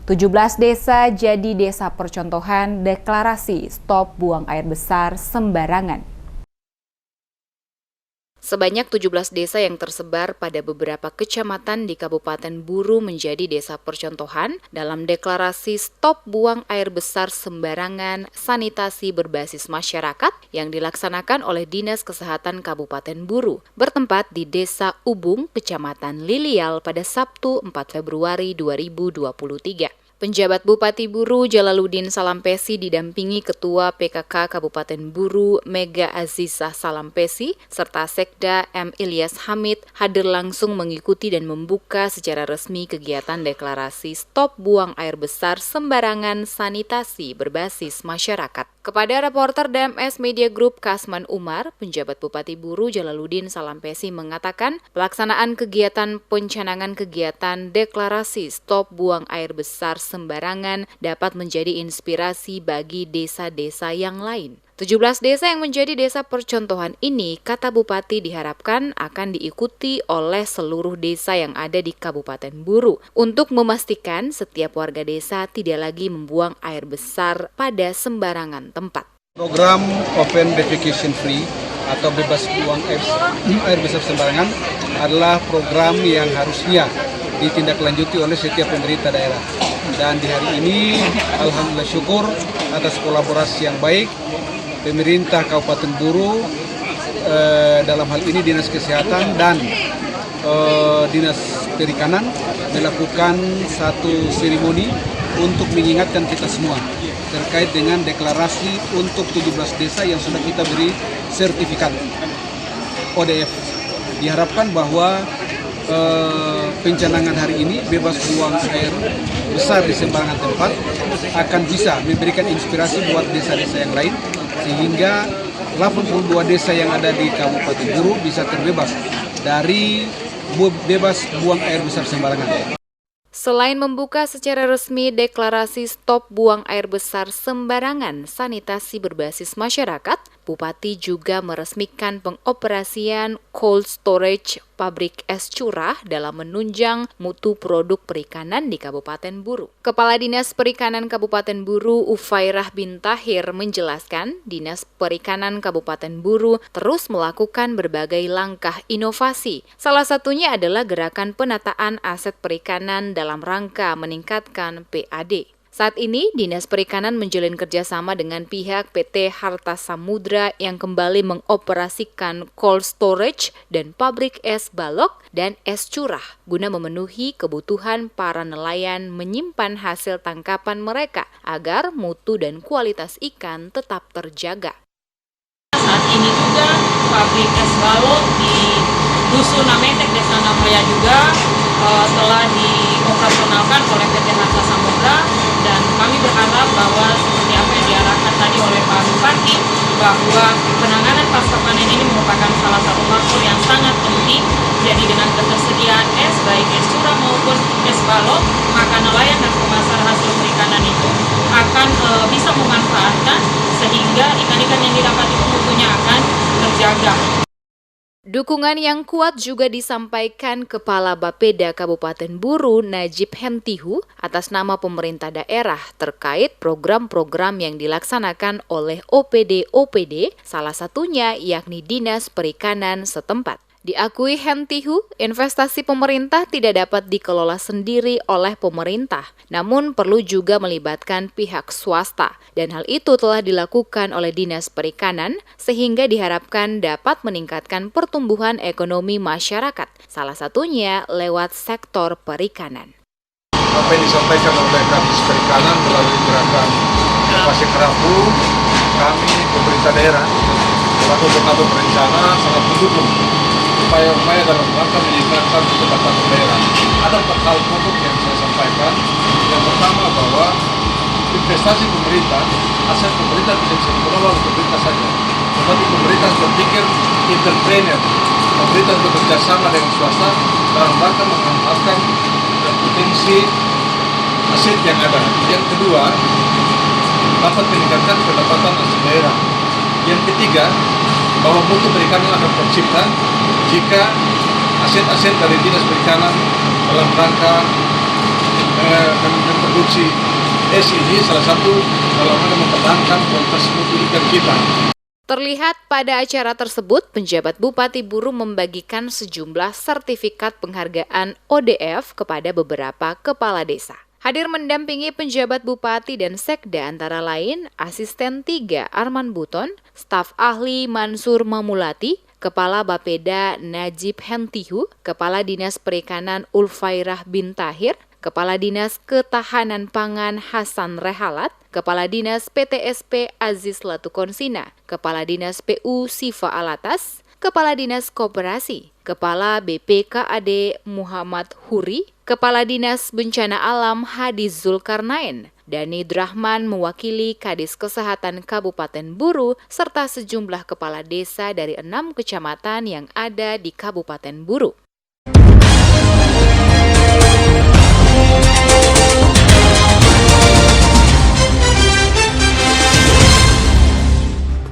17 desa jadi desa percontohan deklarasi stop buang air besar sembarangan. Sebanyak 17 desa yang tersebar pada beberapa kecamatan di Kabupaten Buru menjadi desa percontohan dalam deklarasi stop buang air besar sembarangan sanitasi berbasis masyarakat yang dilaksanakan oleh Dinas Kesehatan Kabupaten Buru, bertempat di Desa Ubung, Kecamatan Lilial pada Sabtu 4 Februari 2023. Penjabat Bupati Buru Jalaluddin Salampesi didampingi Ketua PKK Kabupaten Buru Mega Azizah Salampesi serta Sekda M. Ilyas Hamid hadir langsung mengikuti dan membuka secara resmi kegiatan deklarasi stop buang air besar sembarangan sanitasi berbasis masyarakat. Kepada reporter DMS Media Group Kasman Umar, penjabat Bupati Buru Jalaluddin Salampesi mengatakan pelaksanaan kegiatan pencanangan kegiatan deklarasi stop buang air besar sembarangan dapat menjadi inspirasi bagi desa-desa yang lain. 17 desa yang menjadi desa percontohan ini, kata Bupati, diharapkan akan diikuti oleh seluruh desa yang ada di Kabupaten Buru untuk memastikan setiap warga desa tidak lagi membuang air besar pada sembarangan tempat. Program Open Defecation Free atau bebas buang air besar sembarangan adalah program yang harusnya ditindaklanjuti oleh setiap pemerintah daerah. Dan di hari ini, alhamdulillah syukur atas kolaborasi yang baik, pemerintah Kabupaten Buru, dalam hal ini Dinas Kesehatan dan Dinas Perikanan melakukan satu seremoni untuk mengingatkan kita semua terkait dengan deklarasi untuk 17 desa yang sudah kita beri sertifikat ODF. Diharapkan bahwa pencanangan hari ini bebas buang air besar di sembarangan tempat akan bisa memberikan inspirasi buat desa-desa yang lain sehingga 82 desa yang ada di Kabupaten Buru bisa terbebas dari bebas buang air besar sembarangan. Selain membuka secara resmi deklarasi stop buang air besar sembarangan sanitasi berbasis masyarakat, Bupati juga meresmikan pengoperasian cold storage pabrik es curah dalam menunjang mutu produk perikanan di Kabupaten Buru. Kepala Dinas Perikanan Kabupaten Buru, Ufairah bin Tahir, menjelaskan Dinas Perikanan Kabupaten Buru terus melakukan berbagai langkah inovasi. Salah satunya adalah gerakan penataan aset perikanan dalam rangka meningkatkan PAD. Saat ini, Dinas Perikanan menjalin kerjasama dengan pihak PT Harta Samudra yang kembali mengoperasikan cold storage dan pabrik es balok dan es curah guna memenuhi kebutuhan para nelayan menyimpan hasil tangkapan mereka agar mutu dan kualitas ikan tetap terjaga. Saat ini juga pabrik es balok di Dusun Nametek, Desa Namaya juga telah dioperasionalkan oleh PT Harta Samudra, dan kami berharap bahwa seperti apa yang diarahkan tadi oleh Pak Bupati, bahwa penanganan pasca panen ini merupakan salah satu faktor yang sangat penting. Jadi dengan ketersediaan es, baik es curah maupun es balok, maka nelayan dan pemasar hasil perikanan itu akan bisa memanfaatkan sehingga ikan-ikan yang didapat itu mutunya akan terjaga. Dukungan yang kuat juga disampaikan Kepala Bapeda Kabupaten Buru Najib Hemtihu atas nama pemerintah daerah terkait program-program yang dilaksanakan oleh OPD-OPD, salah satunya yakni Dinas Perikanan setempat. Diakui Hemtihu, investasi pemerintah tidak dapat dikelola sendiri oleh pemerintah, namun perlu juga melibatkan pihak swasta. Dan hal itu telah dilakukan oleh Dinas Perikanan sehingga diharapkan dapat meningkatkan pertumbuhan ekonomi masyarakat, salah satunya lewat sektor perikanan. Apa yang disampaikan oleh Dinas Perikanan melalui gerakan inovasi kerapu, kami pemerintah daerah selaku pengatur berencana sangat mendukung upaya-upaya dalam rangka meningkatkan pendapatan daerah. Ada 4 hal pokok yang saya sampaikan. Yang pertama bahwa investasi pemerintah, aset pemerintah tidak bisa dikelola oleh pemerintah saja, tetapi pemerintah berpikir entrepreneur, pemerintah bekerja sama dengan swasta dalam rangka memanfaatkan potensi aset yang ada. Yang kedua, dapat meningkatkan pendapatan aset daerah. Yang ketiga, bahwa mutu perikanan akan tercipta jika aset-aset dari Dinas Perikanan dalam rangka dan produksi es ini salah satu dalam rangka mempertahankan kualitas mutu ikan kita. Terlihat pada acara tersebut, penjabat Bupati Buru membagikan sejumlah sertifikat penghargaan ODF kepada beberapa kepala desa. Hadir mendampingi penjabat Bupati dan Sekda antara lain Asisten 3 Arman Buton, staf ahli Mansur Mamulati, Kepala Bapeda Najib Hentihu, Kepala Dinas Perikanan Ulfairah bin Tahir, Kepala Dinas Ketahanan Pangan Hasan Rehalat, Kepala Dinas PTSP Aziz Latukonsina, Kepala Dinas PU Sifa Alatas, Kepala Dinas Koperasi, Kepala BPKAD Muhammad Huri, Kepala Dinas Bencana Alam Hadis Zulkarnain, Dani Drahman mewakili Kadis Kesehatan Kabupaten Buru, serta sejumlah kepala desa dari 6 kecamatan yang ada di Kabupaten Buru.